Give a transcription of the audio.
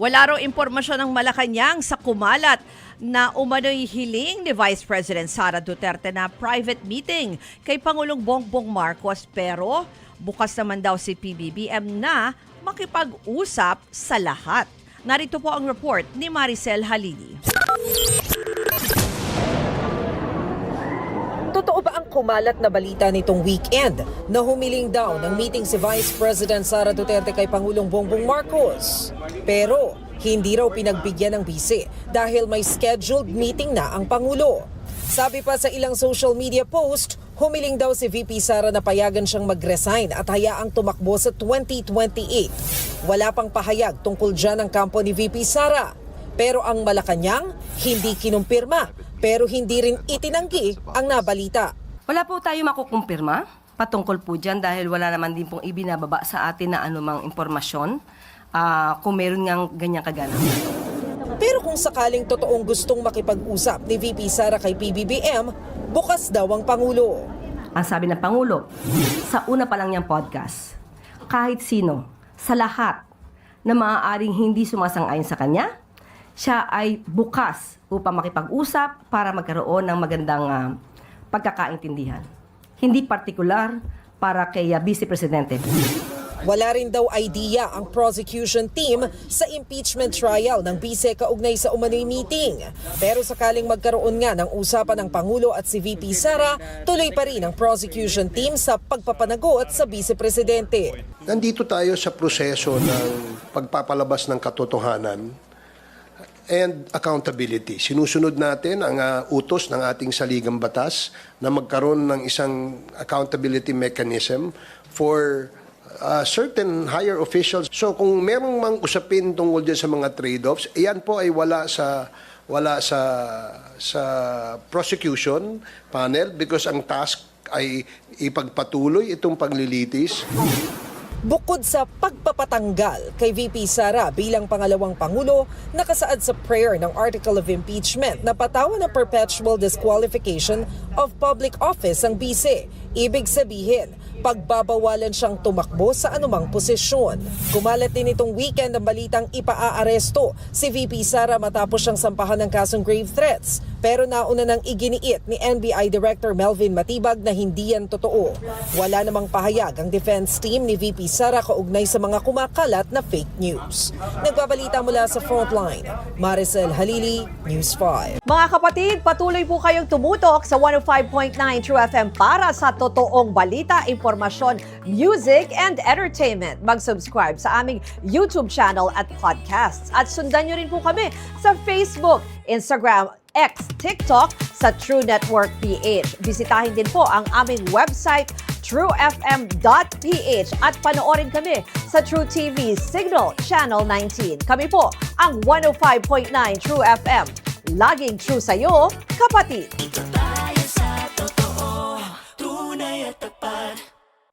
Wala raw impormasyon ng Malacanang sa kumalat na umano'y hiling ni Vice President Sara Duterte na private meeting kay Pangulong Bongbong Marcos, pero bukas naman daw si PBBM na makipag-usap sa lahat. Narito po ang report ni Maricel Halili. Totoo ba ang kumalat na balita nitong weekend na humiling daw ng meeting si Vice President Sara Duterte kay Pangulong Bongbong Marcos? Pero hindi raw pinagbigyan ng bisi dahil may scheduled meeting na ang Pangulo. Sabi pa sa ilang social media post, humiling daw si VP Sara na payagan siyang mag-resign at hayaang tumakbo sa 2028. Wala pang pahayag tungkol dyan ang kampo ni VP Sara. Pero ang Malacanang hindi kinumpirma, pero hindi rin itinanggi ang nabalita. Wala po tayo makukumpirma patungkol po dyan dahil wala naman din pong ibinababa sa atin na anumang impormasyon kung meron ngang ganyang kagana. Pero kung sakaling totoong gustong makipag-usap ni VP Sara kay PBBM, bukas daw ang Pangulo. Ang sabi ng Pangulo, sa una pa lang niyang podcast, kahit sino, sa lahat na maaaring hindi sumasang-ayon sa kanya, siya ay bukas upang makipag-usap para magkaroon ng magandang pagkakaintindihan. Hindi partikular para kay Vice Presidente. Wala rin daw idea ang prosecution team sa impeachment trial ng Vice kaugnay sa umano'y meeting. Pero sakaling magkaroon nga ng usapan ng Pangulo at si VP Sara, tuloy pa rin ang prosecution team sa pagpapanagot sa Vice Presidente. Nandito tayo sa proseso ng pagpapalabas ng katotohanan and accountability. Sinusunod natin ang utos ng ating saligang batas na magkaroon ng isang accountability mechanism for certain higher officials. So kung merong mang usapin tungkol dyan sa mga trade-offs, iyan po ay wala sa prosecution panel because ang task ay ipagpatuloy itong paglilitis. Bukod sa pagpapatanggal kay VP Sara bilang pangalawang Pangulo, nakasaad sa prayer ng Article of Impeachment na patawan ng perpetual disqualification of public office ang bise. Ibig sabihin, pagbabawalan siyang tumakbo sa anumang posisyon. Kumalat din itong weekend ang balitang ipaaaresto si VP Sara matapos siyang sampahan ng kasong grave threats. Pero nauna nang iginiit ni NBI Director Melvin Matibag na hindi yan totoo. Wala namang pahayag ang defense team ni VP Sara kaugnay sa mga kumakalat na fake news. Nagbabalita mula sa Frontline, Maricel Halili, News 5. Mga kapatid, patuloy po kayong tumutok sa 105.9 True FM para sa totoong balita, impormasyon, music, and entertainment. Mag-subscribe sa aming YouTube channel at podcasts. At sundan nyo rin po kami sa Facebook, Instagram, X, TikTok sa True Network PH. Bisitahin din po ang aming website truefm.ph at panoorin kami sa True TV Signal Channel 19. Kami po ang 105.9 True FM. Laging true sa'yo, kapatid!